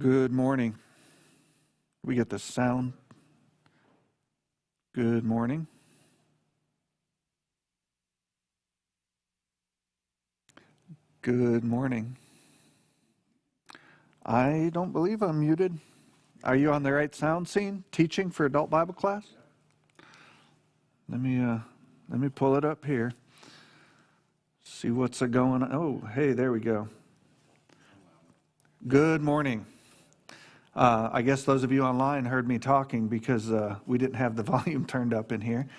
Good morning. We get the sound. Good morning. Good morning. I don't believe I'm muted. Are you on the right sound scene? Teaching for adult Bible class? Let me pull it up here. See what's going on. Oh, hey, there we go. Good morning. I guess those of you online heard me talking because we didn't have the volume turned up in here.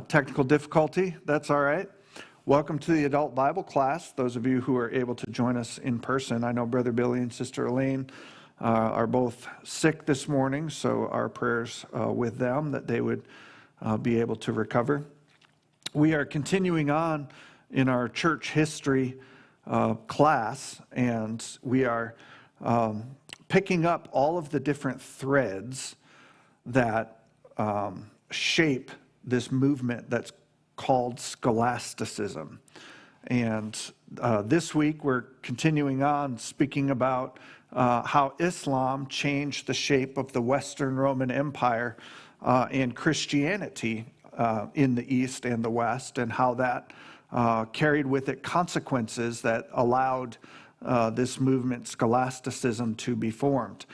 Technical difficulty, that's all right. Welcome to the adult Bible class. Those of you who are able to join us in person. I know Brother Billy and Sister Elaine are both sick this morning, so our prayers with them that they would be able to recover. We are continuing on in our church history class, and we are picking up all of the different threads that shape this movement that's called Scholasticism. And this week we're continuing on speaking about how Islam changed the shape of the Western Roman Empire and Christianity in the East and the West, and how that carried with it consequences that allowed this movement, Scholasticism, to be formed.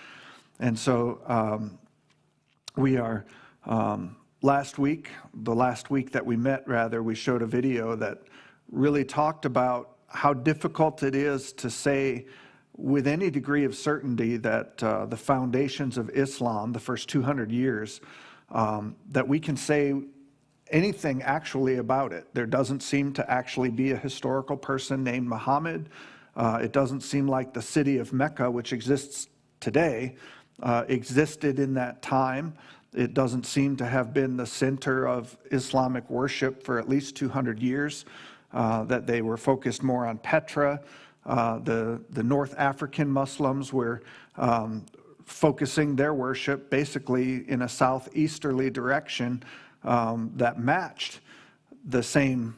And so we are, the last week that we met, we showed a video that really talked about how difficult it is to say with any degree of certainty that the foundations of Islam, the first 200 years, that we can say anything actually about it. There doesn't seem to actually be a historical person named Muhammad. It doesn't seem like the city of Mecca, which exists today, existed in that time. It doesn't seem to have been the center of Islamic worship for at least 200 years, that they were focused more on Petra. The North African Muslims were focusing their worship basically in a southeasterly direction that matched the same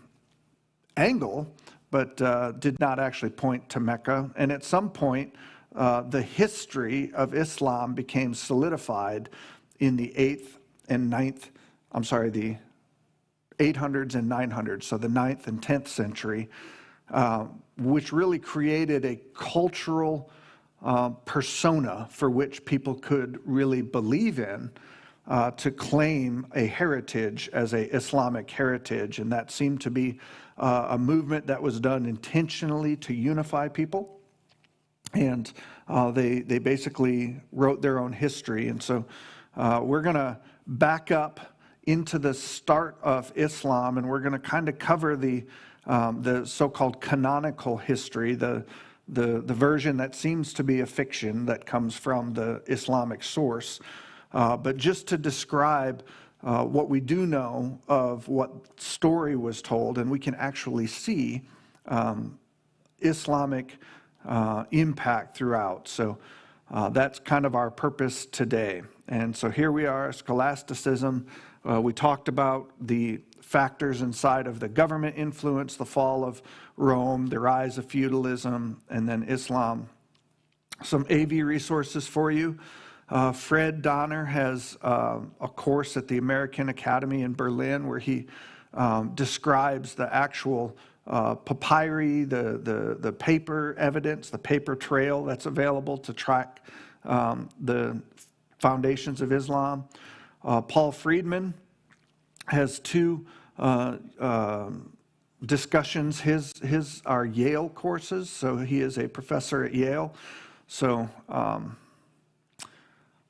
angle, but did not actually point to Mecca. And at some point, the history of Islam became solidified in the 800s and 900s, so the 9th and 10th century, which really created a cultural persona for which people could really believe in, to claim a heritage as a Islamic heritage. And that seemed to be a movement that was done intentionally to unify people. And they basically wrote their own history. And so we're going to back up into the start of Islam, and we're going to kind of cover the so-called canonical history, the version that seems to be a fiction that comes from the Islamic source. But just to describe what we do know of what story was told, and we can actually see Islamic impact throughout. So that's kind of our purpose today. And so here we are, scholasticism. We talked about the factors inside of the government influence, the fall of Rome, the rise of feudalism, and then Islam. Some AV resources for you. Fred Donner has a course at the American Academy in Berlin where he describes the actual papyri, the paper evidence, the paper trail that's available to track the foundations of Islam. Paul Friedman has two discussions. His are Yale courses, so he is a professor at Yale. So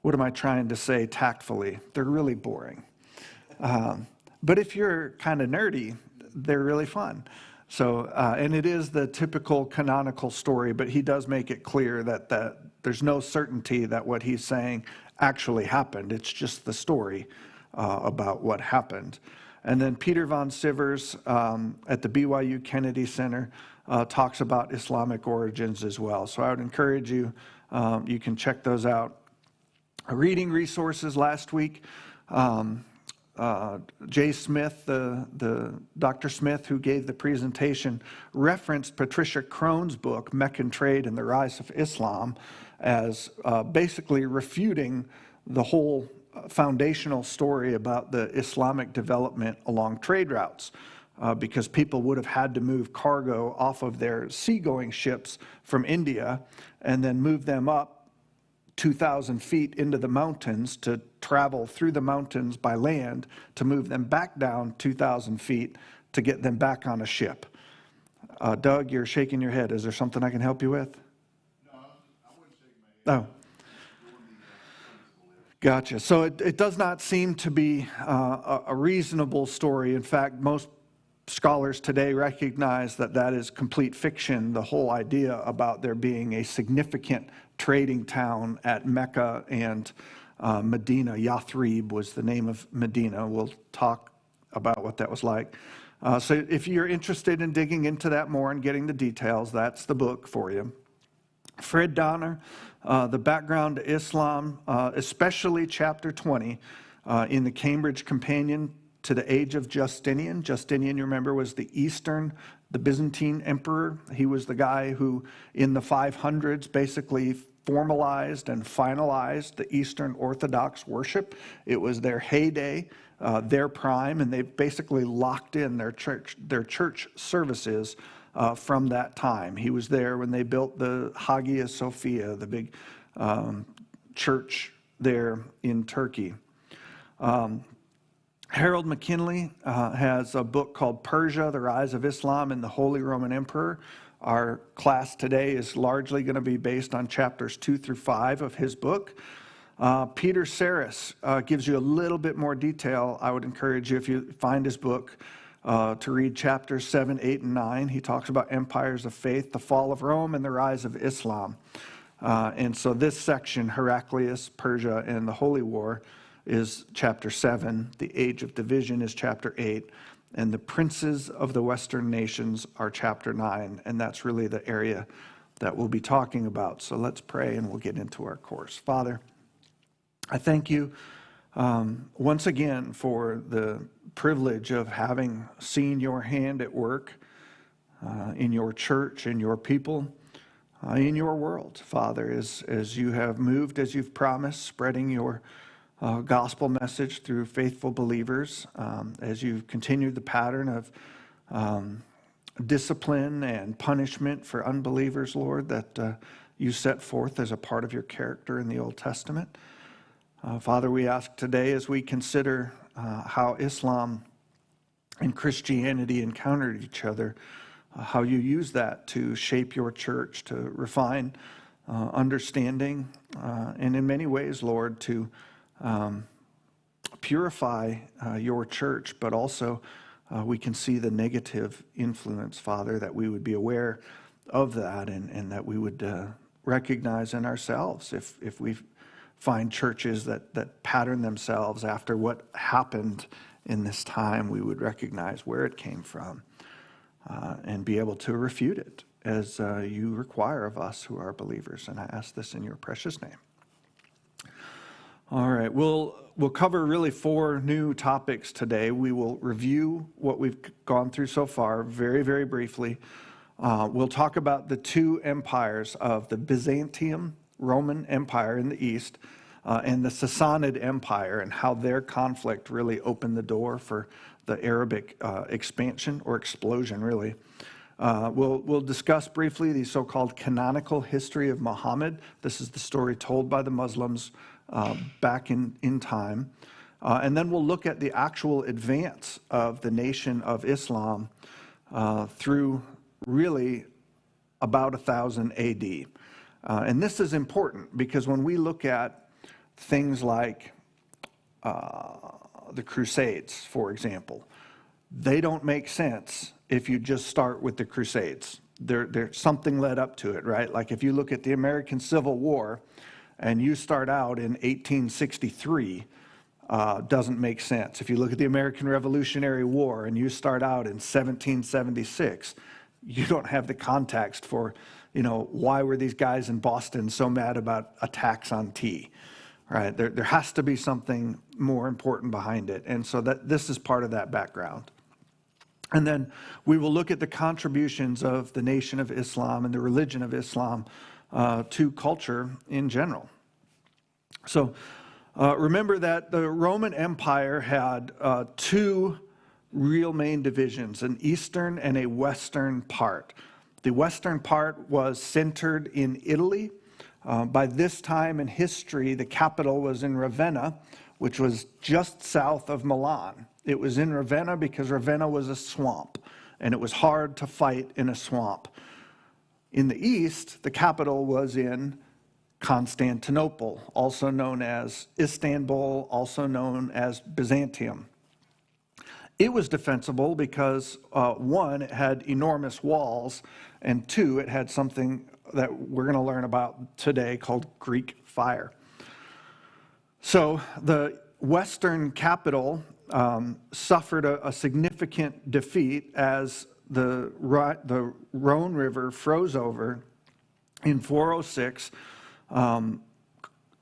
what am I trying to say tactfully? They're really boring. But if you're kind of nerdy, they're really fun. So, and it is the typical canonical story, but he does make it clear that there's no certainty that what he's saying actually happened. It's just the story about what happened. And then Peter von Sivers at the BYU Kennedy Center talks about Islamic origins as well. So I would encourage you, you can check those out. Reading resources last week. J. Smith, the Dr. Smith who gave the presentation, referenced Patricia Crone's book, Meccan Trade and the Rise of Islam, as basically refuting the whole foundational story about the Islamic development along trade routes, because people would have had to move cargo off of their seagoing ships from India and then move them up 2,000 feet into the mountains to travel through the mountains by land to move them back down 2,000 feet to get them back on a ship. Doug, you're shaking your head. Is there something I can help you with? No, I wouldn't shake my head. Oh. Gotcha. So it does not seem to be a reasonable story. In fact, most scholars today recognize that that is complete fiction, the whole idea about there being a significant trading town at Mecca and Medina. Yathrib was the name of Medina. We'll talk about what that was like. So if you're interested in digging into that more and getting the details, that's the book for you. Fred Donner, The Background to Islam, especially chapter 20 in the Cambridge Companion to the Age of Justinian. Justinian, you remember, was the Byzantine emperor. He was the guy who, in the 500s, basically formalized and finalized the Eastern Orthodox worship. It was their heyday, their prime, and they basically locked in their church services from that time. He was there when they built the Hagia Sophia, the big church there in Turkey. Herald McKinley has a book called Persia, the Rise of Islam and the Holy Roman Emperor. Our class today is largely going to be based on chapters 2 through 5 of his book. Peter Sarris gives you a little bit more detail. I would encourage you, if you find his book, to read chapters 7, 8, and 9. He talks about empires of faith, the fall of Rome, and the rise of Islam. And so this section, Heraclius, Persia, and the Holy War, is chapter 7. The Age of Division is chapter 8. And the princes of the Western nations are chapter 9. And that's really the area that we'll be talking about. So let's pray and we'll get into our course. Father, I thank you once again for the privilege of having seen your hand at work in your church, in your people, in your world, Father, as you have moved, as you've promised, spreading your gospel message through faithful believers, as you've continued the pattern of discipline and punishment for unbelievers, Lord, that you set forth as a part of your character in the Old Testament. Father, we ask today, as we consider how Islam and Christianity encountered each other, how you use that to shape your church, to refine understanding, and in many ways, Lord, to purify your church, but also we can see the negative influence, Father, that we would be aware of that and that we would recognize in ourselves if we find churches that pattern themselves after what happened in this time, we would recognize where it came from and be able to refute it as you require of us who are believers. And I ask this in your precious name. All right, we'll cover really 4 new topics today. We will review what we've gone through so far very, very briefly. We'll talk about the 2 empires of the Byzantium Roman Empire in the east and the Sassanid Empire, and how their conflict really opened the door for the Arabic expansion or explosion, really. We'll discuss briefly the so-called canonical history of Muhammad. This is the story told by the Muslims back in time. And then we'll look at the actual advance of the nation of Islam through really about 1000 AD. And this is important because when we look at things like the Crusades, for example, they don't make sense if you just start with the Crusades. There's something led up to it, right? Like if you look at the American Civil War and you start out in 1863, doesn't make sense. If you look at the American Revolutionary War and you start out in 1776, you don't have the context for, why were these guys in Boston so mad about a tax on tea, right? There has to be something more important behind it. And so this is part of that background. And then we will look at the contributions of the Nation of Islam and the religion of Islam to culture in general. So remember that the Roman Empire had two real main divisions, an eastern and a western part. The western part was centered in Italy. By this time in history, the capital was in Ravenna, which was just south of Milan. It was in Ravenna because Ravenna was a swamp, and it was hard to fight in a swamp. In the east, the capital was in Constantinople, also known as Istanbul, also known as Byzantium. It was defensible because, one, it had enormous walls, and two, it had something that we're going to learn about today called Greek fire. So the western capital suffered a significant defeat as the Rhone River froze over in 406.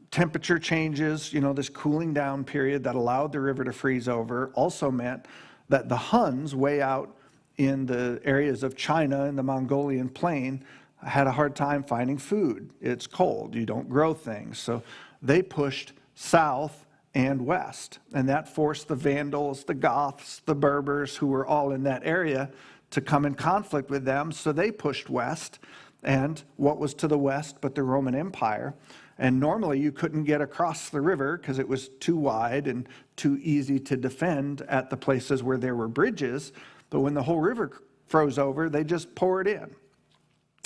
Temperature changes, this cooling down period that allowed the river to freeze over also meant that the Huns way out in the areas of China and the Mongolian plain had a hard time finding food. It's cold, you don't grow things. So they pushed south and west, and that forced the Vandals, the Goths, the Berbers, who were all in that area, to come in conflict with them. So they pushed west, and what was to the west but the Roman Empire? And normally you couldn't get across the river because it was too wide and too easy to defend at the places where there were bridges. But when the whole river froze over, they just poured in.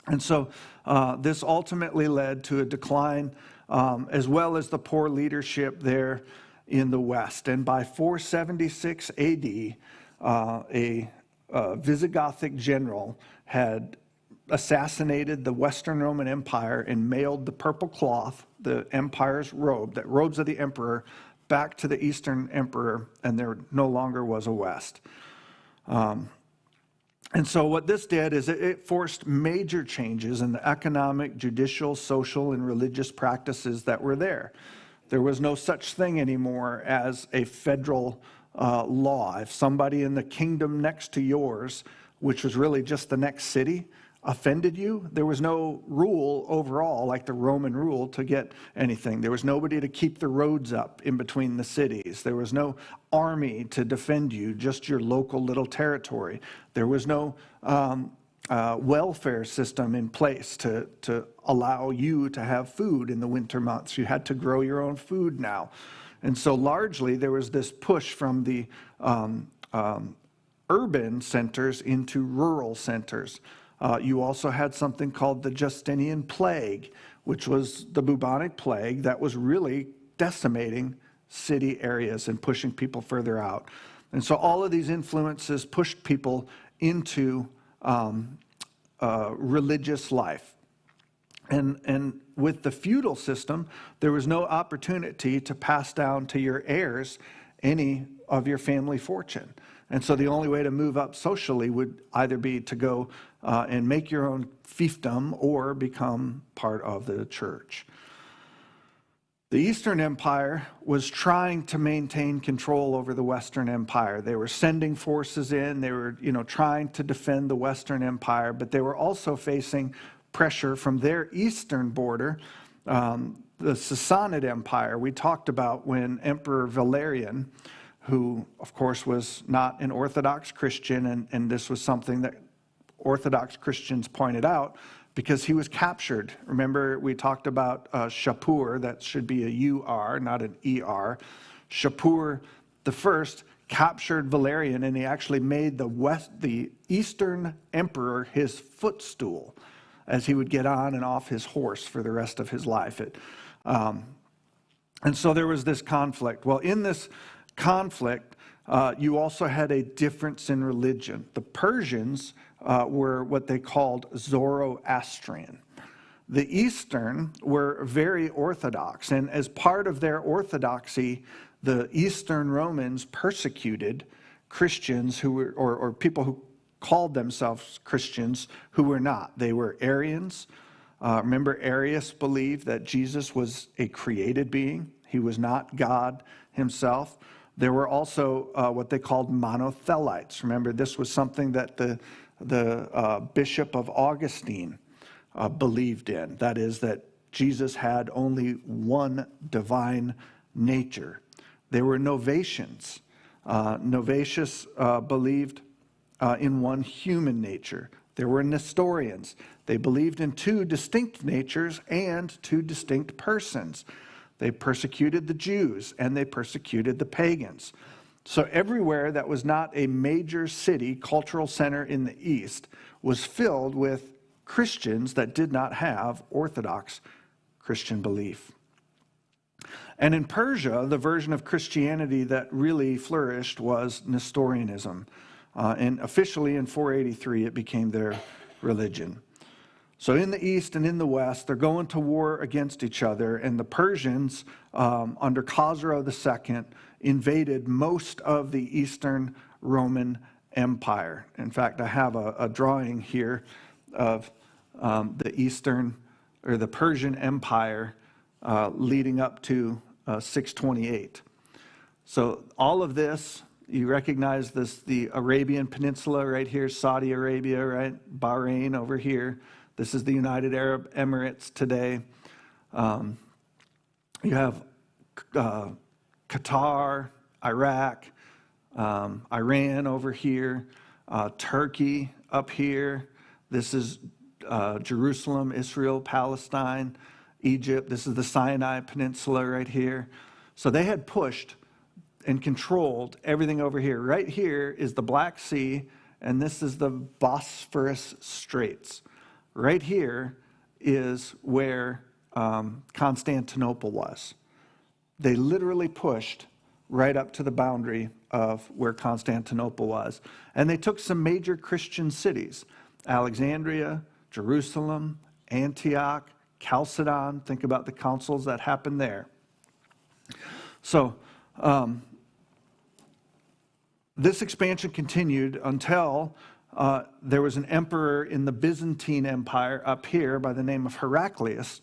And so this ultimately led to a decline, as well as the poor leadership there in the west. And by 476 AD, a Visigothic general had assassinated the Western Roman Empire and mailed the purple cloth, the empire's robe, that robes of the emperor, back to the Eastern emperor, and there no longer was a West. And so what this did is it forced major changes in the economic, judicial, social, and religious practices that were there. There was no such thing anymore as a federal law. If somebody in the kingdom next to yours, which was really just the next city, offended you, there was no rule overall, like the Roman rule, to get anything. There was nobody to keep the roads up in between the cities. There was no army to defend you, just your local little territory. There was no welfare system in place to allow you to have food in the winter months. You had to grow your own food now. And so largely there was this push from the urban centers into rural centers. You also had something called the Justinian plague, which was the bubonic plague that was really decimating city areas and pushing people further out. And so all of these influences pushed people into religious life. And with the feudal system, there was no opportunity to pass down to your heirs any of your family fortune. And so the only way to move up socially would either be to go and make your own fiefdom or become part of the church. The Eastern Empire was trying to maintain control over the Western Empire. They were sending forces in. They were, trying to defend the Western Empire, but they were also facing pressure from their eastern border, the Sassanid Empire. We talked about when Emperor Valerian, who, of course, was not an Orthodox Christian, and this was something that Orthodox Christians pointed out, because he was captured. Remember, we talked about Shapur, that should be a U-R, not an E-R. Shapur the first captured Valerian, and he actually made the Eastern Emperor his footstool as he would get on and off his horse for the rest of his life. And so there was this conflict. Well, in this conflict, you also had a difference in religion. The Persians were what they called Zoroastrian. The Eastern were very Orthodox, and as part of their orthodoxy, the Eastern Romans persecuted Christians who were, or people who called themselves Christians who were not. They were Arians. Remember, Arius believed that Jesus was a created being. He was not God himself. There were also what they called monothelites. Remember, this was something that the Bishop of Augustine believed in. That is, that Jesus had only one divine nature. There were Novatians. Novatius believed in one human nature. There were Nestorians. They believed in two distinct natures and two distinct persons. They persecuted the Jews and they persecuted the pagans. So everywhere that was not a major city, cultural center in the East, was filled with Christians that did not have Orthodox Christian belief. And in Persia, the version of Christianity that really flourished was Nestorianism. And officially in 483, it became their religion. So in the East and in the West, they're going to war against each other, and the Persians, under Khosrow II, invaded most of the Eastern Roman Empire. In fact, I have a drawing here of the Persian Empire leading up to 628. So all of this, you recognize this, the Arabian Peninsula right here, Saudi Arabia, right? Bahrain over here. This is the United Arab Emirates today. You have Qatar, Iraq, Iran over here, Turkey up here. This is Jerusalem, Israel, Palestine, Egypt. This is the Sinai Peninsula right here. So they had pushed and controlled everything over here. Right here is the Black Sea, and this is the Bosphorus Straits. Right here is where Constantinople was. They literally pushed right up to the boundary of where Constantinople was. And they took some major Christian cities: Alexandria, Jerusalem, Antioch, Chalcedon. Think about the councils that happened there. So this expansion continued until there was an emperor in the Byzantine Empire up here by the name of Heraclius,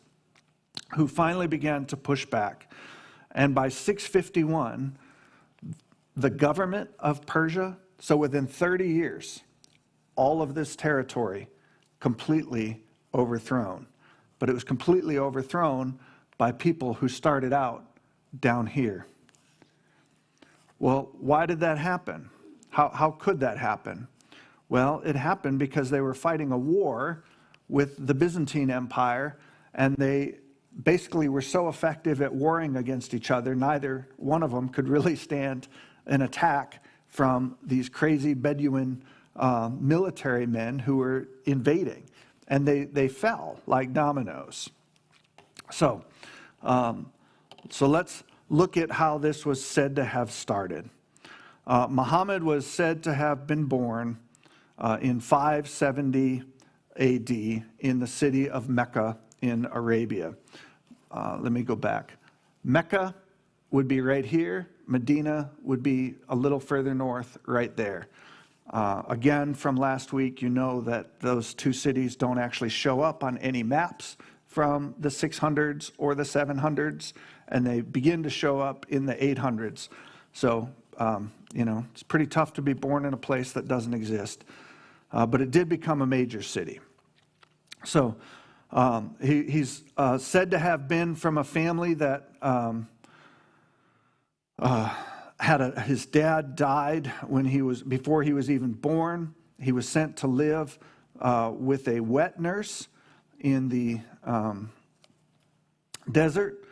who finally began to push back. And by 651, the government of Persia, so within 30 years, all of this territory completely overthrown. But it was completely overthrown by people who started out down here. Well, why did that happen? How could that happen? Well, it happened because they were fighting a war with the Byzantine Empire, and they basically were so effective at warring against each other, neither one of them could really stand an attack from these crazy Bedouin military men who were invading. And they fell like dominoes. So let's look at how this was said to have started. Muhammad was said to have been born in 570 AD in the city of Mecca in Arabia. Let me go back. Mecca would be right here. Medina would be a little further north right there. Again, from last week, you know that those two cities don't actually show up on any maps from the 600s or the 700s, and they begin to show up in the 800s. So, it's pretty tough to be born in a place that doesn't exist. But it did become a major city. So he's said to have been from a family that his dad died before he was even born. He was sent to live with a wet nurse in the desert.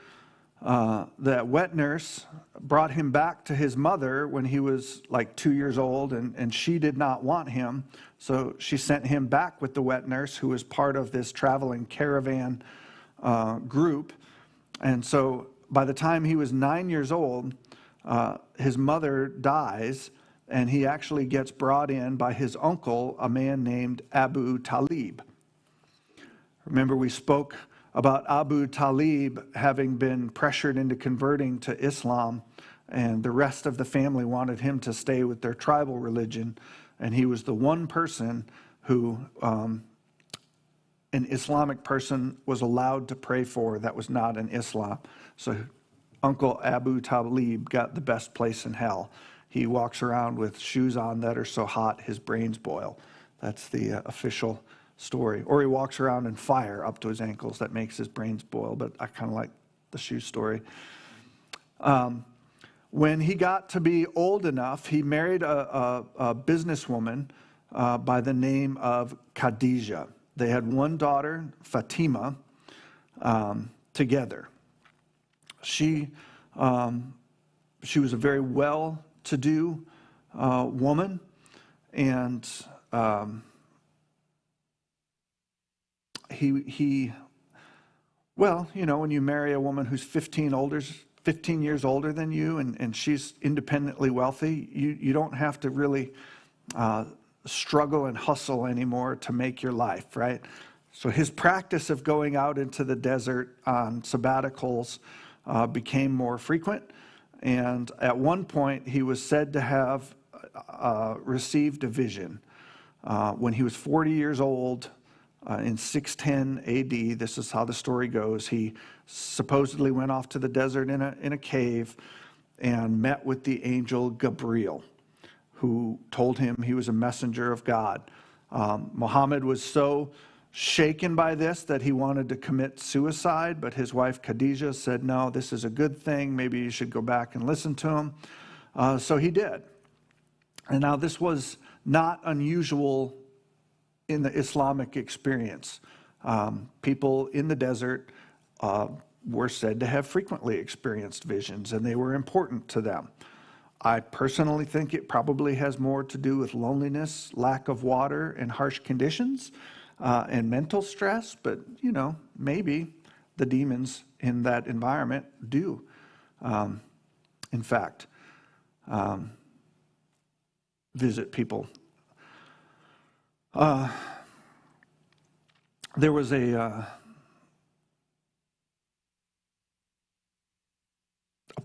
That wet nurse brought him back to his mother when he was like 2 years old, and she did not want him. So she sent him back with the wet nurse, who was part of this traveling caravan group. And so by the time he was 9 years old, his mother dies, and he actually gets brought in by his uncle, a man named Abu Talib. Remember, we spoke about Abu Talib having been pressured into converting to Islam, and the rest of the family wanted him to stay with their tribal religion, and he was the one person who an Islamic person was allowed to pray for that was not in Islam. So Uncle Abu Talib got the best place in hell. He walks around with shoes on that are so hot his brains boil. That's the official story. Or he walks around in fire up to his ankles that makes his brains boil, but I kind of like the shoe story. When he got to be old enough, he married a businesswoman by the name of Khadijah. They had one daughter, Fatima, together. She was a very well-to-do woman, and well, you know, when you marry a woman who's 15 years older than you, and she's independently wealthy, you don't have to really struggle and hustle anymore to make your life, right? So his practice of going out into the desert on sabbaticals became more frequent, and at one point he was said to have received a vision. When he was 40 years old, in 610 AD, this is how the story goes, he supposedly went off to the desert in a cave and met with the angel Gabriel, who told him he was a messenger of God. Muhammad was so shaken by this that he wanted to commit suicide, but his wife Khadijah said, no, this is a good thing, maybe you should go back and listen to him. So he did. And now this was not unusual in the Islamic experience. People in the desert were said to have frequently experienced visions, and they were important to them. I personally think it probably has more to do with loneliness, lack of water, and harsh conditions, and mental stress, but, you know, maybe the demons in that environment do, in fact, visit people. There was a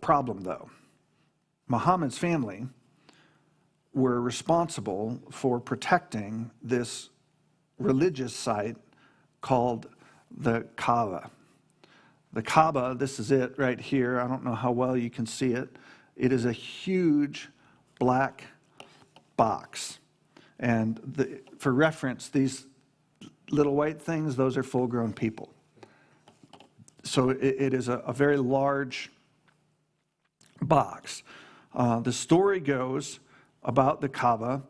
problem, though. Muhammad's family were responsible for protecting this religious site called the Kaaba. The Kaaba, this is it right here. I don't know how well you can see it. It is a huge black box. And for reference, these little white things, those are full-grown people. So it is a very large box. The story goes about the Kaaba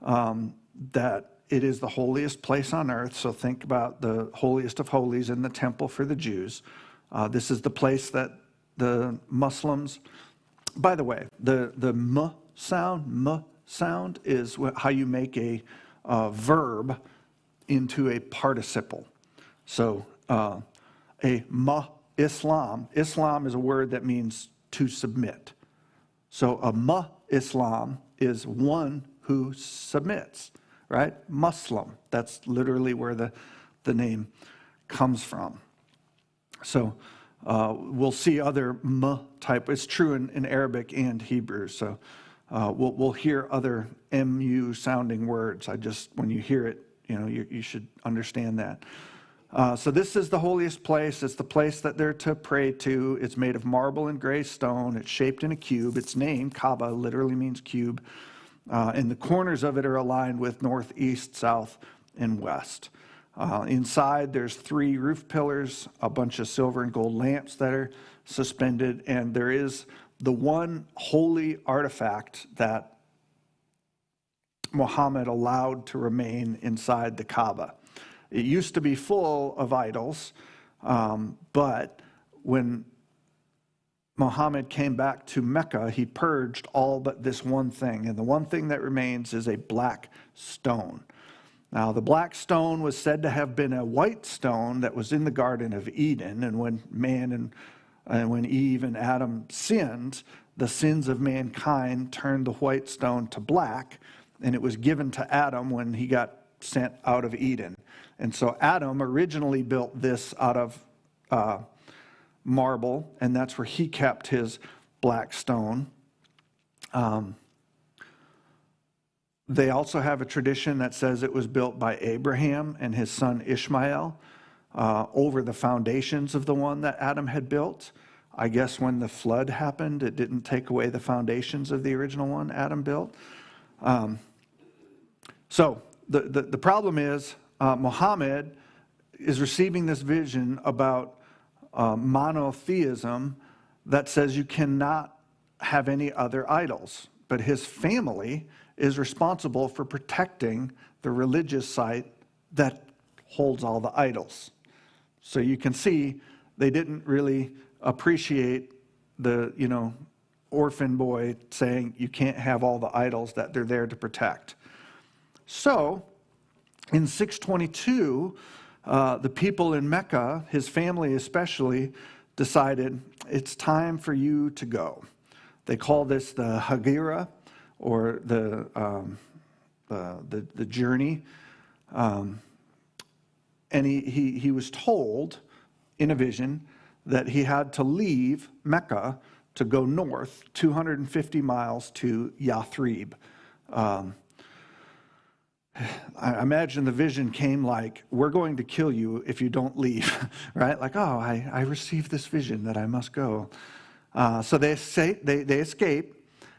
that it is the holiest place on earth. So think about the holiest of holies in the temple for the Jews. This is the place that the Muslims, by the way, the m sound is how you make a verb into a participle. So Islam is a word that means to submit. So a Islam is one who submits, right? Muslim, that's literally where the name comes from. So we'll see other type. It's true in Arabic and Hebrew. So we'll hear other mu sounding words. When you hear it, you know, you should understand that. So this is the holiest place. It's the place that they're to pray to. It's made of marble and gray stone. It's shaped in a cube. Its name, Kaaba, literally means cube. And the corners of it are aligned with north, east, south, and west. Inside, there's 3 roof pillars, a bunch of silver and gold lamps that are suspended, and there is the one holy artifact that Muhammad allowed to remain inside the Kaaba. It used to be full of idols, but when Muhammad came back to Mecca, he purged all but this one thing, and the one thing that remains is a black stone. Now, the black stone was said to have been a white stone that was in the Garden of Eden, and when when Eve and Adam sinned, the sins of mankind turned the white stone to black, and it was given to Adam when he got sent out of Eden. And so Adam originally built this out of marble, and that's where he kept his black stone. They also have a tradition that says it was built by Abraham and his son Ishmael over the foundations of the one that Adam had built. I guess when the flood happened, it didn't take away the foundations of the original one Adam built. So the problem is Muhammad is receiving this vision about monotheism that says you cannot have any other idols. But his family is responsible for protecting the religious site that holds all the idols. So you can see they didn't really appreciate the, orphan boy saying you can't have all the idols that they're there to protect. So in 622, the people in Mecca, his family especially, decided it's time for you to go. They call this the Hijra, or the journey. And he was told in a vision that he had to leave Mecca to go north 250 miles to Yathrib. I imagine the vision came like, we're going to kill you if you don't leave, right? Like, oh, I received this vision that I must go. So they escape,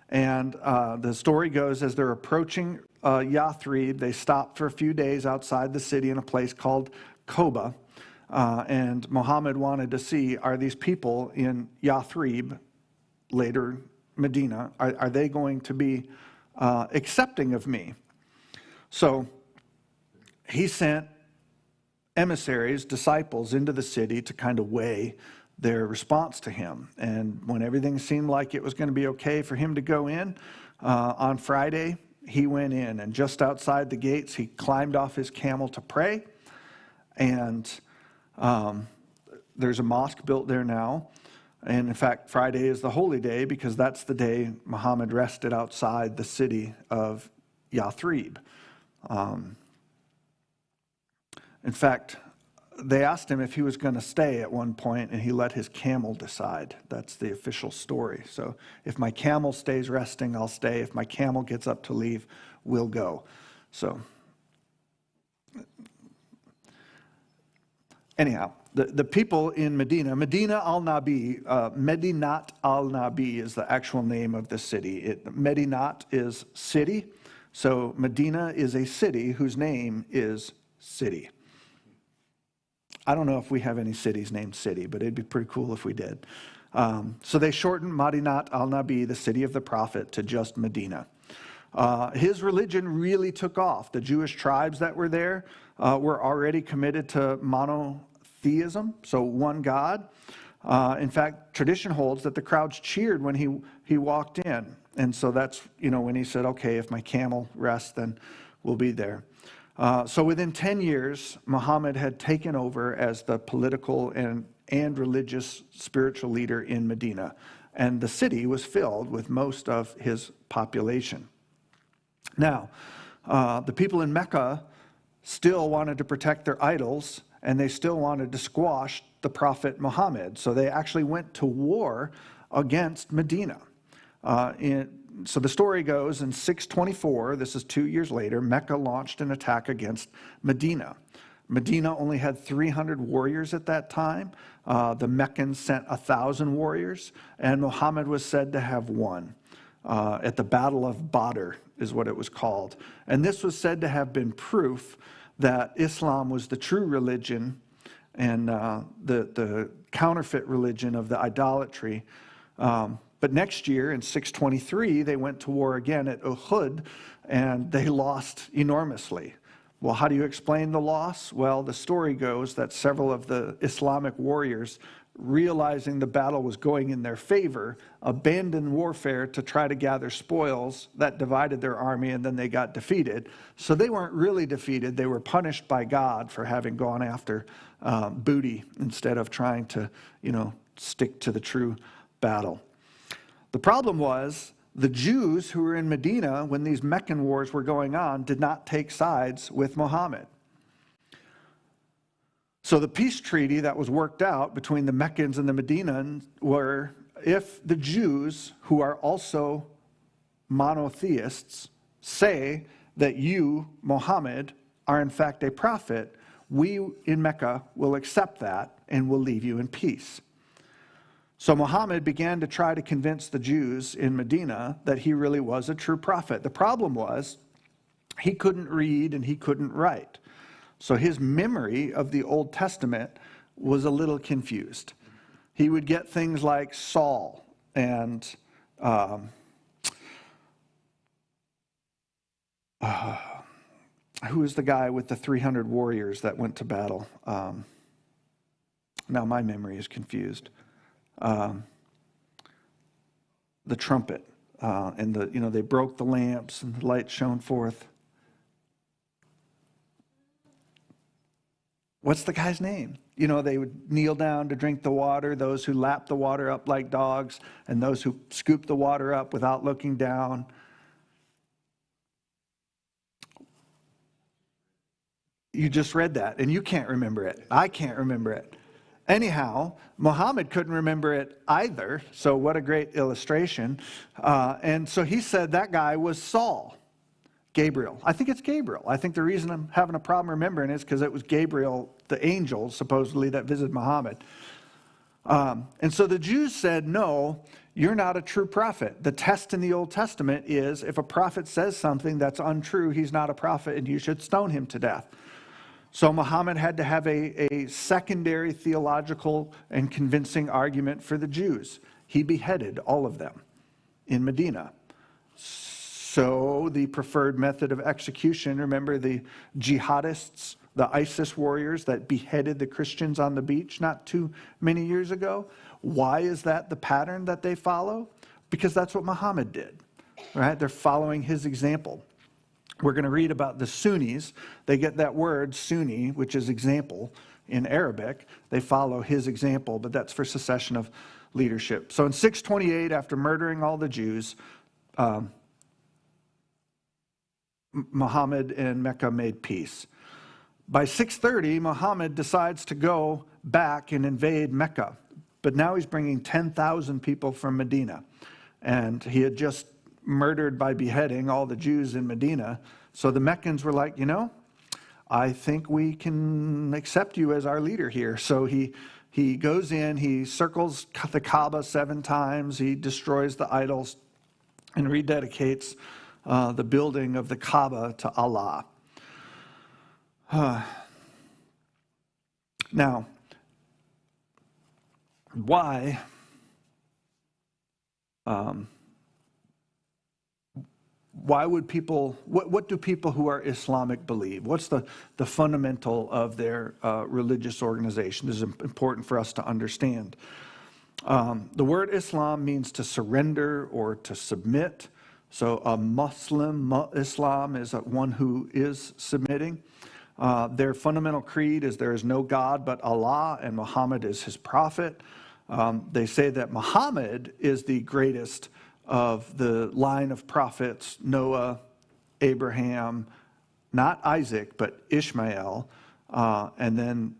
and the story goes, as they're approaching Yathrib, they stop for a few days outside the city in a place called Kaaba, and Muhammad wanted to see, are these people in Yathrib, later Medina, are they going to be accepting of me? So he sent emissaries, disciples, into the city to kind of weigh their response to him. And when everything seemed like it was going to be okay for him to go in, on Friday, he went in. And just outside the gates, he climbed off his camel to pray. And there's a mosque built there now. And in fact, Friday is the holy day because that's the day Muhammad rested outside the city of Yathrib. In fact, they asked him if he was going to stay at one point, and he let his camel decide. That's the official story. So if my camel stays resting, I'll stay. If my camel gets up to leave, we'll go. So anyhow, the people in Medina al-Nabi, Medinat al-Nabi is the actual name of the city. Medinat is city. So Medina is a city whose name is city. I don't know if we have any cities named city, but it'd be pretty cool if we did. So they shortened Medinat al-Nabi, the city of the prophet, to just Medina. His religion really took off. The Jewish tribes that were there were already committed to monotheism, so one God. In fact, tradition holds that the crowds cheered when he walked in. And so that's, when he said, okay, if my camel rests, then we'll be there. So within 10 years, Muhammad had taken over as the political and religious spiritual leader in Medina. And the city was filled with most of his population. Now, the people in Mecca still wanted to protect their idols, and they still wanted to squash the prophet Muhammad. So they actually went to war against Medina. So the story goes, in 624, this is 2 years later, Mecca launched an attack against Medina. Medina only had 300 warriors at that time. The Meccans sent 1,000 warriors, and Muhammad was said to have won. At the Battle of Badr is what it was called. And this was said to have been proof that Islam was the true religion and the counterfeit religion of the idolatry. But next year, in 623, they went to war again at Uhud, and they lost enormously. Well, how do you explain the loss? Well, the story goes that several of the Islamic warriors, realizing the battle was going in their favor, abandoned warfare to try to gather spoils. That divided their army, and then they got defeated. So they weren't really defeated. They were punished by God for having gone after booty instead of trying to, stick to the true battle. The problem was the Jews who were in Medina when these Meccan wars were going on did not take sides with Muhammad. So the peace treaty that was worked out between the Meccans and the Medinans were, if the Jews, who are also monotheists, say that you, Muhammad, are in fact a prophet, we in Mecca will accept that and will leave you in peace. So Muhammad began to try to convince the Jews in Medina that he really was a true prophet. The problem was he couldn't read and he couldn't write. So his memory of the Old Testament was a little confused. He would get things like Saul and who is the guy with the 300 warriors that went to battle? Now my memory is confused. The trumpet and they broke the lamps and the light shone forth. What's the guy's name? They would kneel down to drink the water, those who lapped the water up like dogs, and those who scooped the water up without looking down. You just read that, and you can't remember it. I can't remember it. Anyhow, Muhammad couldn't remember it either, so what a great illustration. And so he said that guy was Saul. Gabriel. I think it's Gabriel. I think the reason I'm having a problem remembering is because it was Gabriel, the angel, supposedly, that visited Muhammad. And so the Jews said, no, you're not a true prophet. The test in the Old Testament is if a prophet says something that's untrue, he's not a prophet and you should stone him to death. So Muhammad had to have a secondary theological and convincing argument for the Jews. He beheaded all of them in Medina. So the preferred method of execution, remember the jihadists, the ISIS warriors that beheaded the Christians on the beach not too many years ago? Why is that the pattern that they follow? Because that's what Muhammad did, right? They're following his example. We're going to read about the Sunnis. They get that word, Sunni, which is example in Arabic. They follow his example, but that's for succession of leadership. So in 628, after murdering all the Jews, Muhammad and Mecca made peace. By 630, Muhammad decides to go back and invade Mecca. But now he's bringing 10,000 people from Medina. And he had just murdered by beheading all the Jews in Medina. So the Meccans were like, I think we can accept you as our leader here. So he goes in, he circles the Kaaba 7 times, he destroys the idols, and rededicates the building of the Kaaba to Allah. Now, why would people, what do people who are Islamic believe? What's the fundamental of their religious organization? This is important for us to understand. The word Islam means to surrender or to submit. So a Muslim, Islam, is one who is submitting. Their fundamental creed is there is no God but Allah, and Muhammad is his prophet. They say that Muhammad is the greatest of the line of prophets, Noah, Abraham, not Isaac, but Ishmael, and then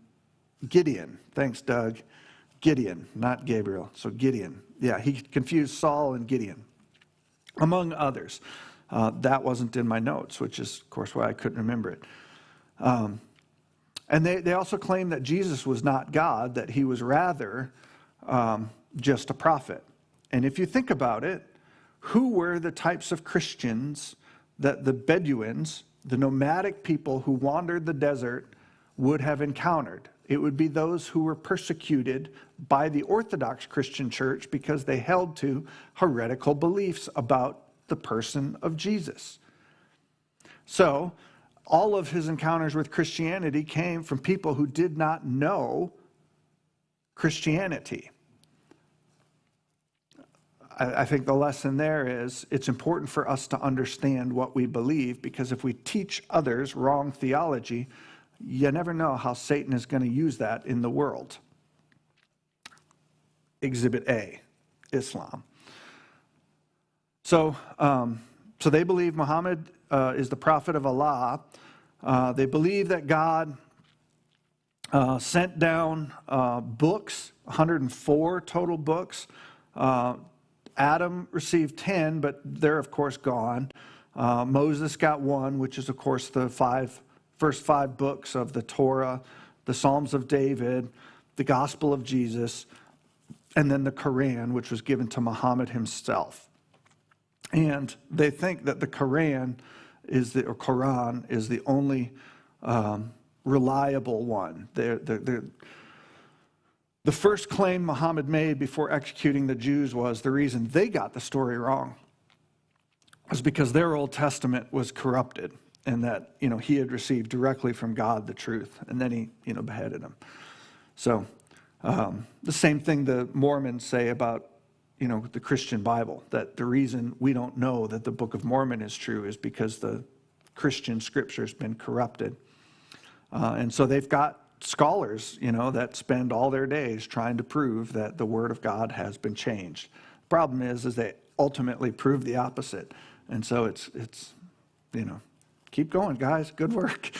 Gideon. Thanks, Doug. Gideon, not Gabriel. So Gideon. Yeah, he confused Saul and Gideon, among others. That wasn't in my notes, which is, of course, why I couldn't remember it. And they also claim that Jesus was not God, that he was rather just a prophet. And if you think about it, who were the types of Christians that the Bedouins, the nomadic people who wandered the desert, would have encountered? It would be those who were persecuted by the Orthodox Christian church because they held to heretical beliefs about the person of Jesus. So, all of his encounters with Christianity came from people who did not know Christianity. I think the lesson there is it's important for us to understand what we believe, because if we teach others wrong theology, you never know how Satan is going to use that in the world. Exhibit A, Islam. So they believe Muhammad is the prophet of Allah. They believe that God sent down books, 104 total books. Adam received 10, but they're, of course, gone. Moses got 1, which is, of course, the first 5 books of the Torah, the Psalms of David, the Gospel of Jesus. and then the Quran, which was given to Muhammad himself. And they think that the Quran is the only reliable one. The first claim Muhammad made before executing the Jews was the reason they got the story wrong was because their Old Testament was corrupted, and that he had received directly from God the truth, and then he beheaded him. So the same thing the Mormons say about the Christian Bible, that the reason we don't know that the Book of Mormon is true is because the Christian scripture has been corrupted. And so they've got scholars, that spend all their days trying to prove that the Word of God has been changed. The problem is they ultimately prove the opposite. And so it's keep going, guys. Good work.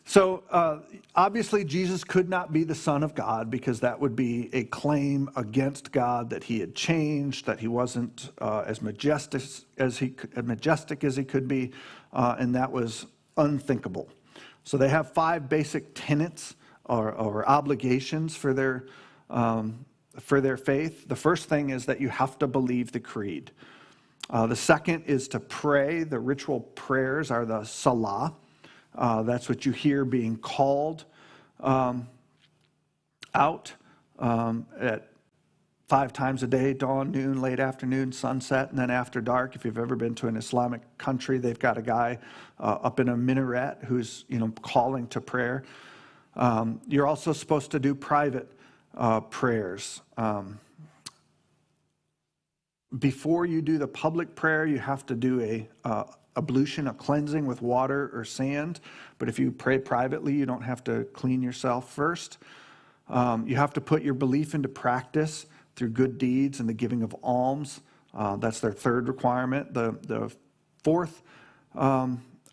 So obviously Jesus could not be the Son of God, because that would be a claim against God that he had changed, that he wasn't as majestic as he could be, and that was unthinkable. So they have 5 basic tenets or obligations for their faith. The first thing is that you have to believe the creed. The second is to pray. The ritual prayers are the salah. That's what you hear being called out at 5 times a day: dawn, noon, late afternoon, sunset, and then after dark. If you've ever been to an Islamic country, they've got a guy up in a minaret who's calling to prayer. You're also supposed to do private prayers. Before you do the public prayer, you have to do a ablution, a cleansing with water or sand. But if you pray privately, you don't have to clean yourself first. You have to put your belief into practice through good deeds and the giving of alms. That's their third requirement. The fourth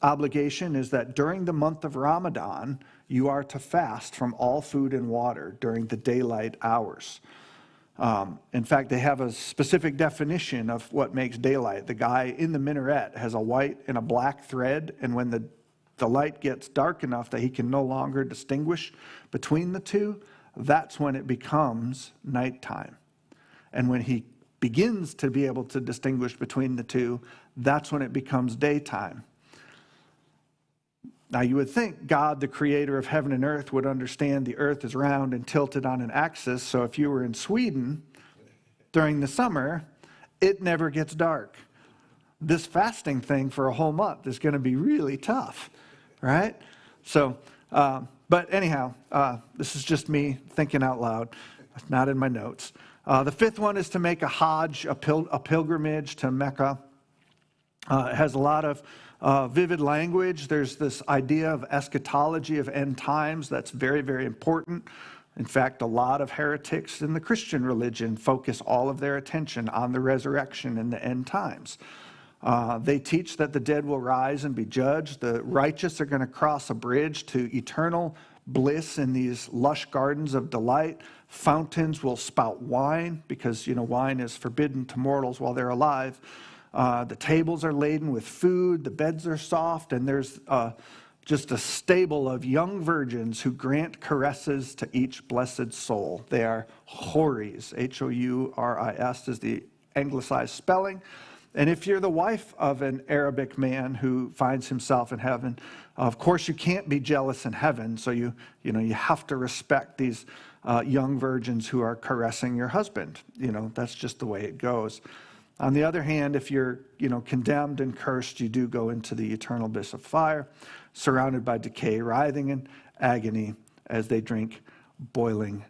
obligation is that during the month of Ramadan, you are to fast from all food and water during the daylight hours. In fact, they have a specific definition of what makes daylight. The guy in the minaret has a white and a black thread, and when the light gets dark enough that he can no longer distinguish between the two, that's when it becomes nighttime. And when he begins to be able to distinguish between the two, that's when it becomes daytime. Now, you would think God, the creator of heaven and earth, would understand the earth is round and tilted on an axis. So if you were in Sweden during the summer, it never gets dark. This fasting thing for a whole month is going to be really tough, right? So, but anyhow, this is just me thinking out loud. It's not in my notes. The fifth one is to make a Hajj, a pilgrimage to Mecca. It has a lot of vivid language. There's this idea of eschatology, of end times. That's very, very important. In fact, a lot of heretics in the Christian religion focus all of their attention on the resurrection and the end times. They teach that the dead will rise and be judged. The righteous are going to cross a bridge to eternal bliss in these lush gardens of delight. Fountains will spout wine, because wine is forbidden to mortals while they're alive. The tables are laden with food, the beds are soft, and there's just a stable of young virgins who grant caresses to each blessed soul. They are houris, Houris is the anglicized spelling. And if you're the wife of an Arabic man who finds himself in heaven, of course you can't be jealous in heaven, so you have to respect these young virgins who are caressing your husband. That's just the way it goes. On the other hand, if you're, condemned and cursed, you do go into the eternal abyss of fire, surrounded by decay, writhing in agony as they drink boiling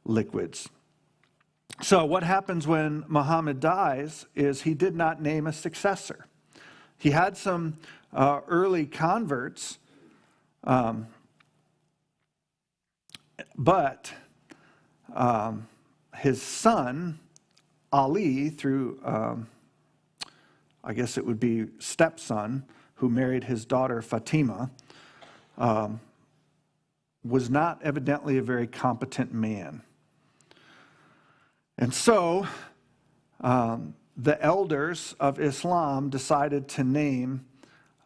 liquids. So what happens when Muhammad dies is he did not name a successor. He had some early converts, but his son, Ali, through, I guess it would be stepson, who married his daughter Fatima, was not evidently a very competent man. And so the elders of Islam decided to name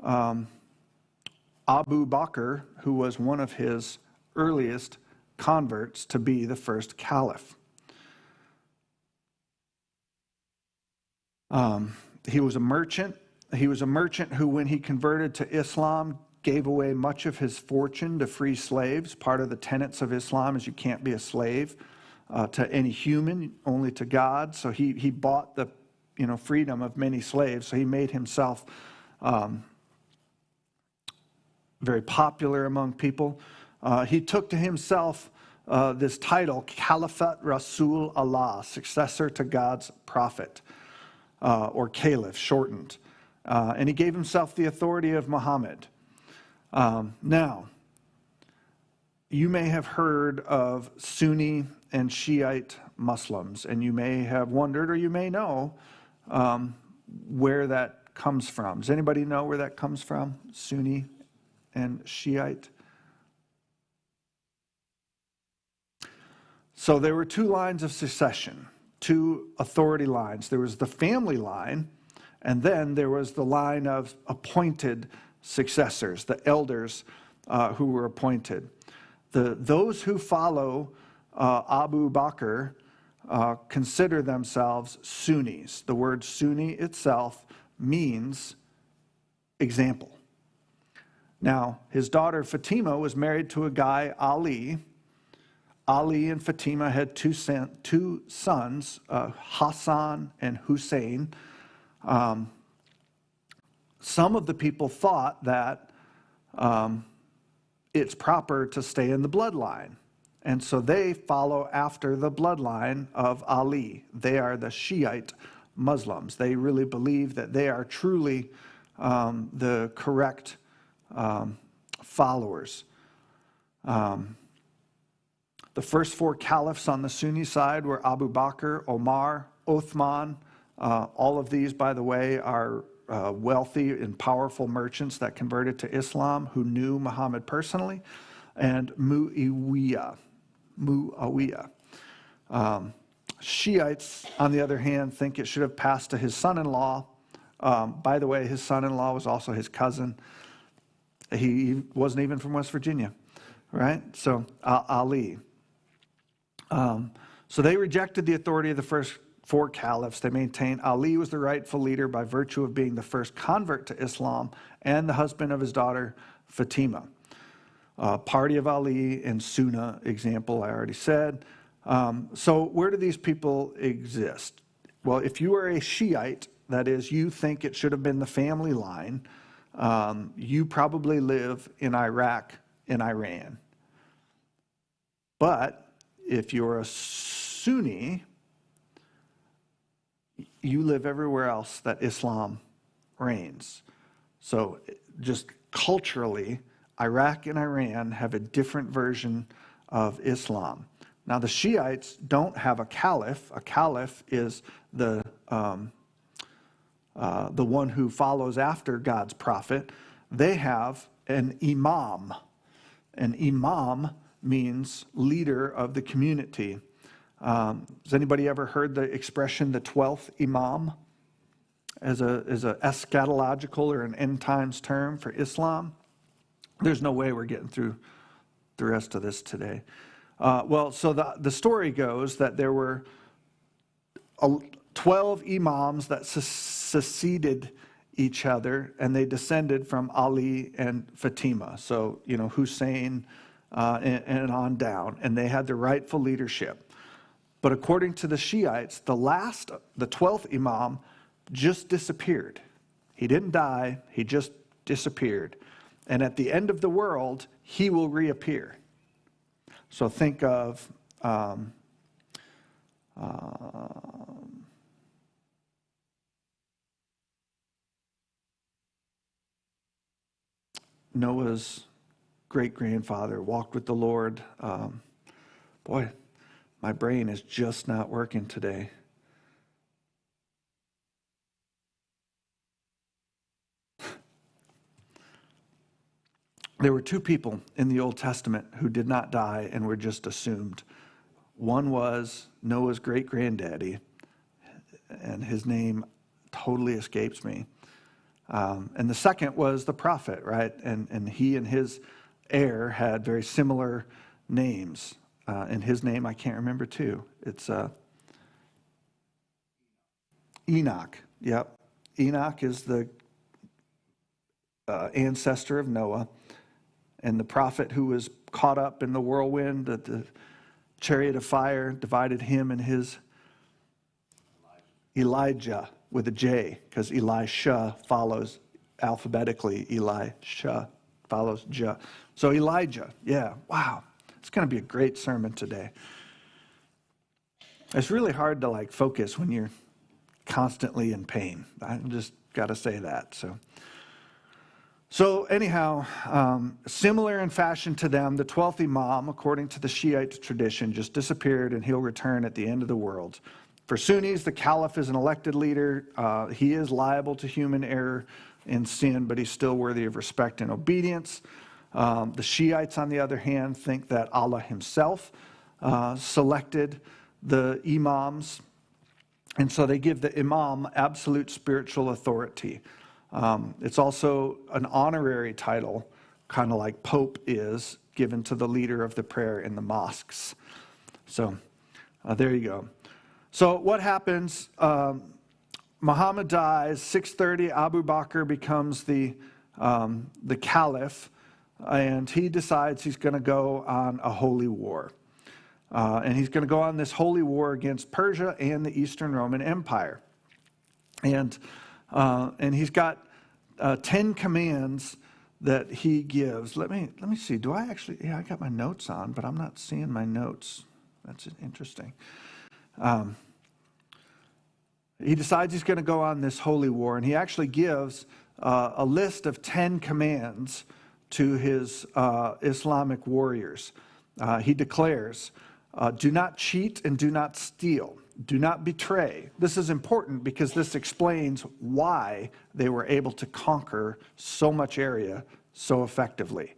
Abu Bakr, who was one of his earliest converts to be the first caliph. He was a merchant. He was a merchant who, when he converted to Islam, gave away much of his fortune to free slaves. Part of the tenets of Islam is you can't be a slave to any human, only to God. So he bought the freedom of many slaves. So he made himself very popular among people. He took to himself this title, Caliphate Rasul Allah, successor to God's prophet, or Caliph, shortened. And he gave himself the authority of Muhammad. Now, you may have heard of Sunni and Shiite Muslims, and you may have wondered, or you may know, where that comes from. Does anybody know where that comes from? Sunni and Shiite? So there were two lines of succession, two authority lines. There was the family line, and then there was the line of appointed successors, the elders who were appointed. Those who follow Abu Bakr consider themselves Sunnis. The word Sunni itself means example. Now, his daughter Fatima was married to a guy, Ali. Ali and Fatima had two sons, Hassan and Hussein. Some of the people thought that it's proper to stay in the bloodline. And so they follow after the bloodline of Ali. They are the Shiite Muslims. They really believe that they are truly the correct followers. The first four caliphs on the Sunni side were Abu Bakr, Omar, Uthman. All of these, by the way, are wealthy and powerful merchants that converted to Islam who knew Muhammad personally, and Muawiyah. Shiites, on the other hand, think it should have passed to his son-in-law. By the way, his son-in-law was also his cousin. He wasn't even from West Virginia, right? So Ali. So they rejected the authority of the first four caliphs. They maintained Ali was the rightful leader by virtue of being the first convert to Islam and the husband of his daughter Fatima. Party of Ali and Sunnah example, I already said. So where do these people exist? Well, if you are a Shiite, that is, you think it should have been the family line, you probably live in Iraq and Iran. But if you're a Sunni, you live everywhere else that Islam reigns. So just culturally, Iraq and Iran have a different version of Islam. Now the Shiites don't have a caliph. A caliph is the one who follows after God's prophet. They have an imam. An imam means leader of the community. Has anybody ever heard the expression the 12th imam as a eschatological or an end times term for Islam? There's no way we're getting through the rest of this today. So the story goes that there were 12 imams that succeeded each other, and they descended from Ali and Fatima. So, Hussein and on down, and they had the rightful leadership. But according to the Shiites, the 12th imam just disappeared. He didn't die, he just disappeared. And at the end of the world, he will reappear. So think of Noah's great-grandfather walked with the Lord. Boy, my brain is just not working today. There were two people in the Old Testament who did not die and were just assumed. One was Noah's great-granddaddy, and his name totally escapes me. And the second was the prophet, right? And he and his heir had very similar names. and his name I can't remember too. It's Enoch. Yep. Enoch is the ancestor of Noah, and the prophet who was caught up in the whirlwind that the chariot of fire divided him and his Elijah with a J, because Elisha follows alphabetically. Elisha follows Jah. So Elijah, yeah, wow. It's going to be a great sermon today. It's really hard to focus when you're constantly in pain. I just got to say that. So anyhow, similar in fashion to them, the 12th Imam, according to the Shiite tradition, just disappeared, and he'll return at the end of the world. For Sunnis, the Caliph is an elected leader. He is liable to human error and sin, but he's still worthy of respect and obedience. The Shiites, on the other hand, think that Allah himself selected the imams, and so they give the imam absolute spiritual authority. It's also an honorary title, kind of like Pope is, given to the leader of the prayer in the mosques. So there you go. So what happens? Muhammad dies, 630, Abu Bakr becomes the caliph, and he decides he's going to go on a holy war. And he's going to go on this holy war against Persia and the Eastern Roman Empire. And he's got 10 commands that he gives. Let me see. Do I actually? Yeah, I got my notes on, but I'm not seeing my notes. That's interesting. He decides he's going to go on this holy war, and he actually gives a list of 10 commands to his Islamic warriors. He declares, do not cheat and do not steal. Do not betray. This is important because this explains why they were able to conquer so much area so effectively.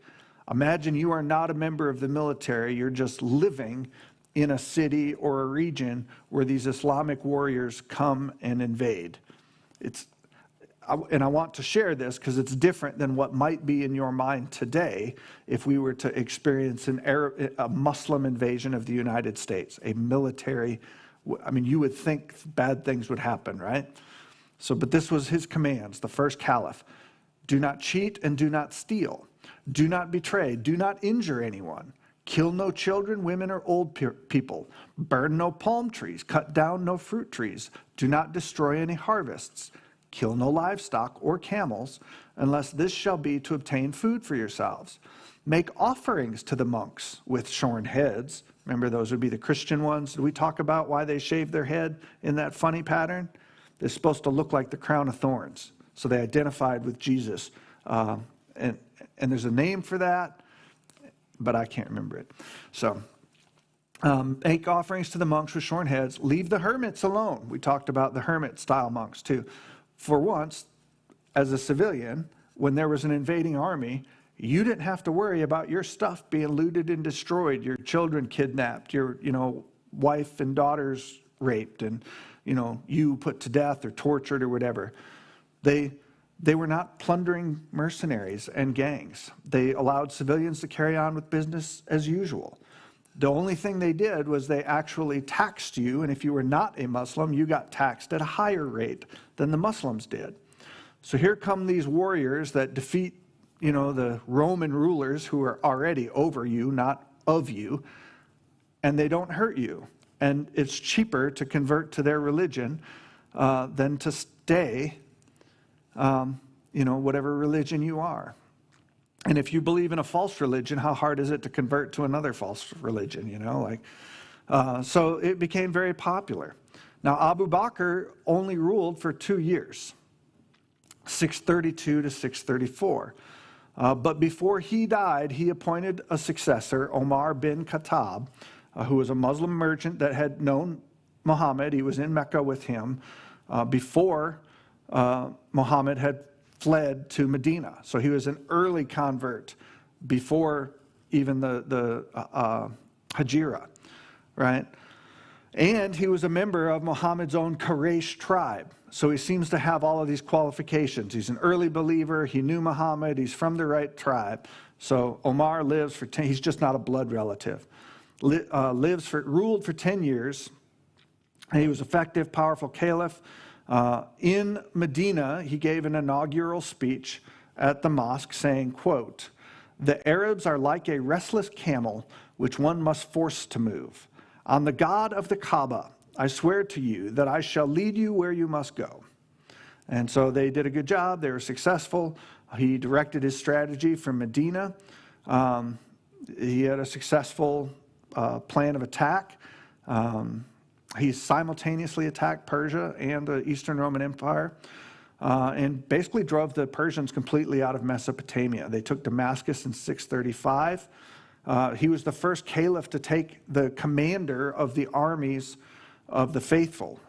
Imagine you are not a member of the military, you're just living in a city or a region where these Islamic warriors come and invade. And I want to share this because it's different than what might be in your mind today if we were to experience a Muslim invasion of the United States, a military. I mean, you would think bad things would happen, right? But this was his commands, the first caliph. Do not cheat and do not steal. Do not betray. Do not injure anyone. Kill no children, women, or old people. Burn no palm trees. Cut down no fruit trees. Do not destroy any harvests. Kill no livestock or camels, unless this shall be to obtain food for yourselves. Make offerings to the monks with shorn heads. Remember, those would be the Christian ones. Did we talk about why they shaved their head in that funny pattern? They're supposed to look like the crown of thorns. So they identified with Jesus. And there's a name for that, but I can't remember it. So make offerings to the monks with shorn heads. Leave the hermits alone. We talked about the hermit-style monks too. For once, as a civilian, when there was an invading army, you didn't have to worry about your stuff being looted and destroyed, your children kidnapped, your wife and daughters raped, and you put to death or tortured or whatever. They were not plundering mercenaries and gangs. They allowed civilians to carry on with business as usual. The only thing they did was they actually taxed you, and if you were not a Muslim, you got taxed at a higher rate than the Muslims did. So here come these warriors that defeat, the Roman rulers who are already over you, not of you, and they don't hurt you. And it's cheaper to convert to their religion than to stay, whatever religion you are. And if you believe in a false religion, how hard is it to convert to another false religion, So it became very popular. Now, Abu Bakr only ruled for 2 years, 632 to 634. But before he died, he appointed a successor, Omar bin Khattab, who was a Muslim merchant that had known Muhammad. He was in Mecca with him before Muhammad had fled to Medina. So he was an early convert before even the Hijra, right? And he was a member of Muhammad's own Quraysh tribe. So he seems to have all of these qualifications. He's an early believer. He knew Muhammad. He's from the right tribe. So Omar lives for 10. He's just not a blood relative. ruled for 10 years. He was effective, powerful caliph. In Medina, he gave an inaugural speech at the mosque saying, quote, "The Arabs are like a restless camel which one must force to move. On the God of the Kaaba, I swear to you that I shall lead you where you must go." And so they did a good job. They were successful. He directed his strategy from Medina. He had a successful plan of attack. He simultaneously attacked Persia and the Eastern Roman Empire, and basically drove the Persians completely out of Mesopotamia. They took Damascus in 635. He was the first caliph to take the commander of the armies of the faithful,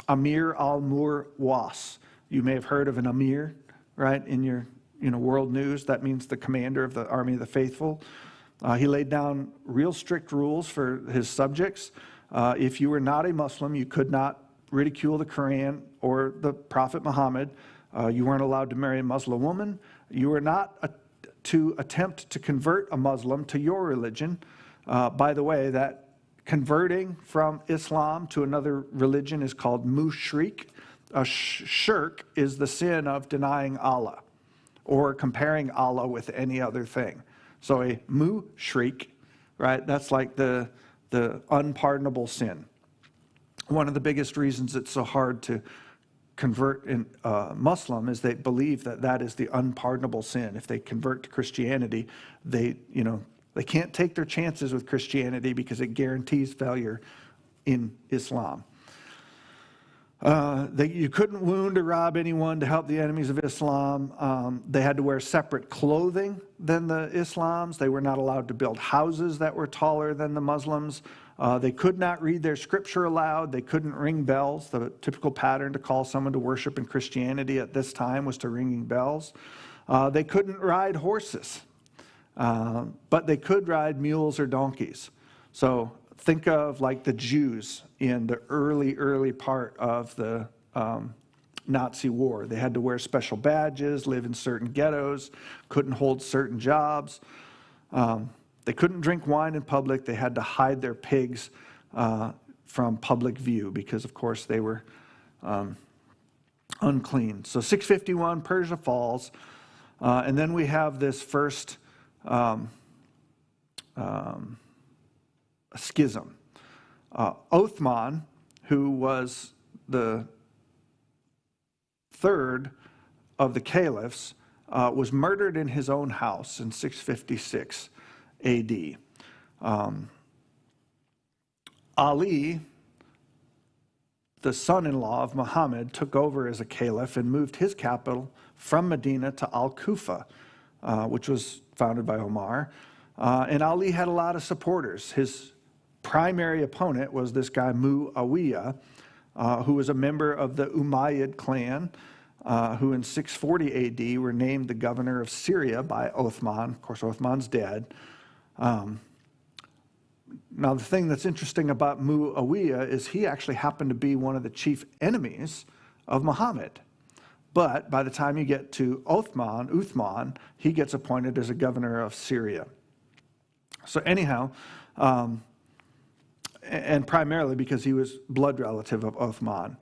Amir al-Murwas. You may have heard of an Amir, right, in your world news. That means the commander of the army of the faithful. He laid down real strict rules for his subjects. If you were not a Muslim, you could not ridicule the Quran or the Prophet Muhammad. You weren't allowed to marry a Muslim woman. You were not to attempt to convert a Muslim to your religion. By the way, that converting from Islam to another religion is called mushrik. Shirk is the sin of denying Allah or comparing Allah with any other thing. So a mushrik, right, that's like the unpardonable sin. One of the biggest reasons it's so hard to convert in Muslim is they believe that is the unpardonable sin. If they convert to Christianity, they can't take their chances with Christianity because it guarantees failure in Islam. You couldn't wound or rob anyone to help the enemies of Islam. They had to wear separate clothing than the Islams. They were not allowed to build houses that were taller than the Muslims. They could not read their scripture aloud. They couldn't ring bells. The typical pattern to call someone to worship in Christianity at this time was to ringing bells. They couldn't ride horses, but they could ride mules or donkeys. So think of like the Jews in the early part of the Nazi war. They had to wear special badges, live in certain ghettos, couldn't hold certain jobs. They couldn't drink wine in public. They had to hide their pigs from public view because, of course, they were unclean. So 651, Persia falls. And then we have this first schism. Othman, who was the third of the caliphs, was murdered in his own house in 656 AD. Ali, the son-in-law of Muhammad, took over as a caliph and moved his capital from Medina to Al-Kufa, which was founded by Omar. And Ali had a lot of supporters. His primary opponent was this guy Muawiyah, who was a member of the Umayyad clan, who in 640 AD were named the governor of Syria by Othman. Of course, Othman's dead. Now, the thing that's interesting about Muawiyah is he actually happened to be one of the chief enemies of Muhammad. But by the time you get to Uthman, he gets appointed as a governor of Syria. So anyhow, and primarily because he was blood relative of Uthman.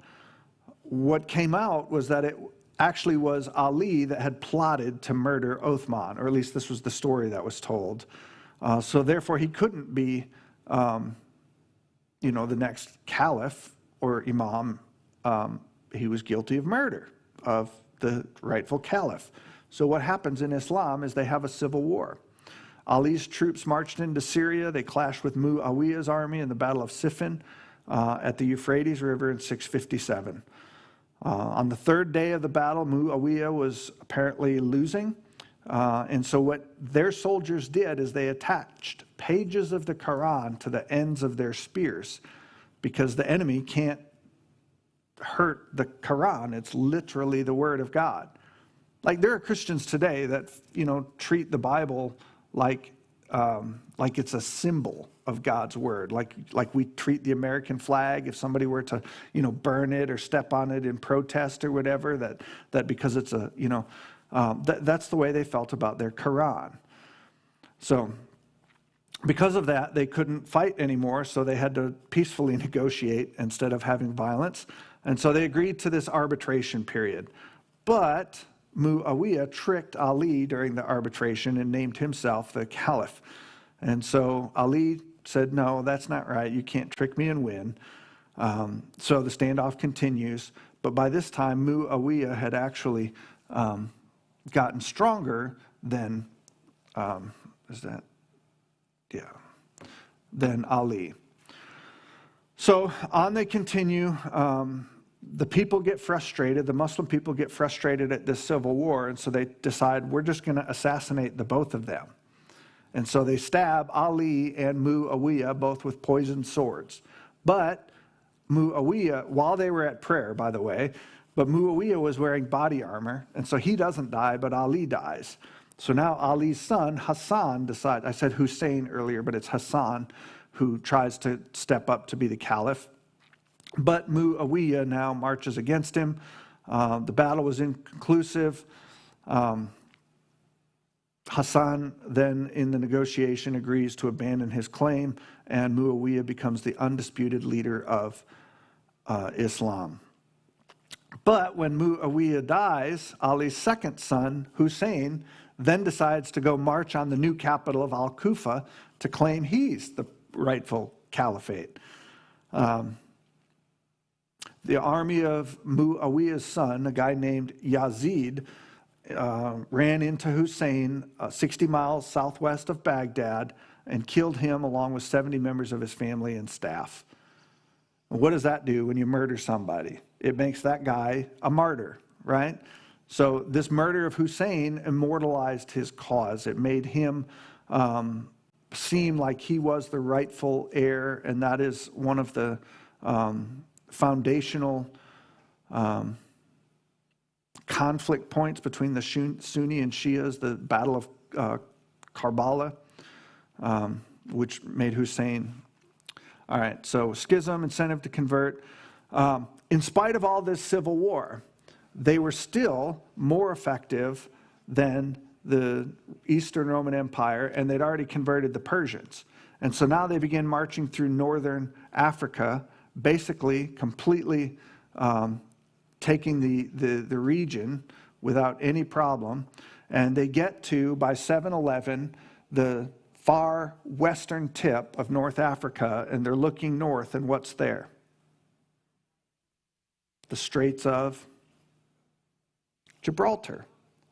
What came out was that it actually was Ali that had plotted to murder Uthman, or at least this was the story that was told. So therefore, he couldn't be, the next caliph or imam. He was guilty of murder of the rightful caliph. So what happens in Islam is they have a civil war. Ali's troops marched into Syria. They clashed with Muawiyah's army in the Battle of Siffin at the Euphrates River in 657. On the third day of the battle, Muawiyah was apparently losing. And so what their soldiers did is they attached pages of the Quran to the ends of their spears because the enemy can't hurt the Quran. It's literally the word of God. Like there are Christians today that, treat the Bible like it's a symbol of God's word. Like we treat the American flag. If somebody were to, burn it or step on it in protest or whatever, that because it's a, that's the way they felt about their Quran. So because of that, they couldn't fight anymore, so they had to peacefully negotiate instead of having violence. And so they agreed to this arbitration period. But Muawiyah tricked Ali during the arbitration and named himself the Caliph. And so Ali said, no, that's not right. You can't trick me and win. So the standoff continues. But by this time, Muawiyah had actually gotten stronger than, than Ali. So on they continue. The people get frustrated. The Muslim people get frustrated at this civil war. And so they decide, we're just going to assassinate the both of them. And so they stab Ali and Muawiyah both with poisoned swords. But Muawiyah, while they were at prayer, by the way, but Muawiyah was wearing body armor, and so he doesn't die, but Ali dies. So now Ali's son, Hassan, decides, I said Hussein earlier, but it's Hassan, who tries to step up to be the caliph. But Muawiyah now marches against him. The battle was inconclusive. Hassan then, in the negotiation, agrees to abandon his claim, and Muawiyah becomes the undisputed leader of Islam. But when Muawiyah dies, Ali's second son, Hussein, then decides to go march on the new capital of Al-Kufa to claim he's the rightful caliphate. The army of Muawiyah's son, a guy named Yazid, ran into Hussein 60 miles southwest of Baghdad and killed him along with 70 members of his family and staff. And what does that do when you murder somebody? It makes that guy a martyr, right? So this murder of Hussein immortalized his cause. It made him seem like he was the rightful heir, and that is one of the foundational conflict points between the Sunni and Shias, the Battle of Karbala, which made Hussein. All right, so schism, incentive to convert. In spite of all this civil war, they were still more effective than the Eastern Roman Empire, and they'd already converted the Persians. And so now they begin marching through northern Africa, basically completely taking the region without any problem. And they get to, by 711, the far western tip of North Africa, and they're looking north, and what's there? The Straits of Gibraltar,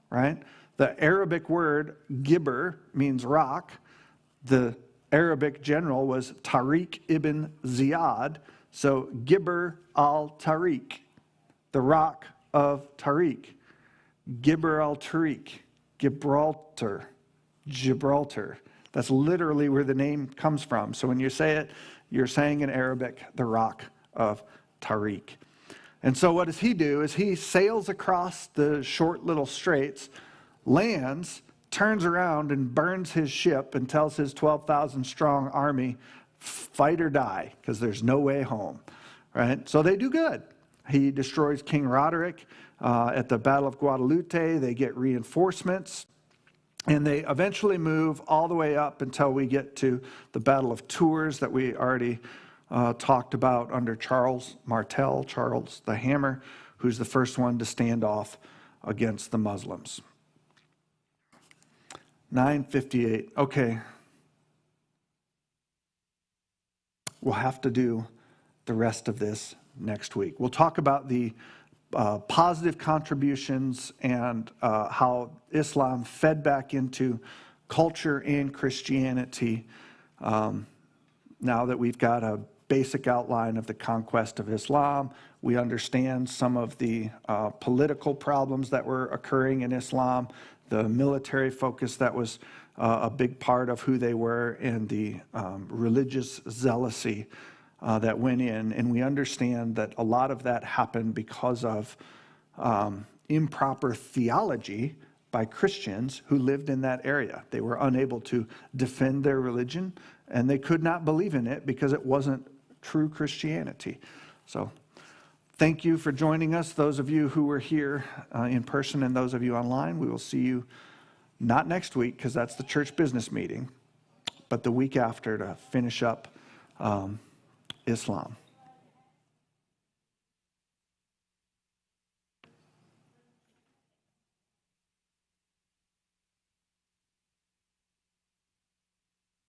right? The Arabic word Gibber means rock. The Arabic general was Tariq ibn Ziyad, so Gibber al-Tariq, the rock of Tariq. Gibber al-Tariq, Gibraltar. That's literally where the name comes from. So when you say it, you're saying in Arabic, the rock of Tariq. And so what does he do is he sails across the short little straits, lands, turns around and burns his ship and tells his 12,000 strong army, fight or die, because there's no way home, right? So they do good. He destroys King Roderick at the Battle of Guadalupe. They get reinforcements, and they eventually move all the way up until we get to the Battle of Tours that we already talked about under Charles Martel, Charles the Hammer, who's the first one to stand off against the Muslims. 958. Okay. We'll have to do the rest of this next week. We'll talk about the positive contributions and how Islam fed back into culture and Christianity now that we've got a basic outline of the conquest of Islam. We understand some of the political problems that were occurring in Islam, the military focus that was a big part of who they were, and the religious zealousy that went in. And we understand that a lot of that happened because of improper theology by Christians who lived in that area. They were unable to defend their religion, and they could not believe in it because it wasn't true Christianity. So thank you for joining us, those of you who were here in person and those of you online. We will see you not next week because that's the church business meeting, but the week after to finish up Islam.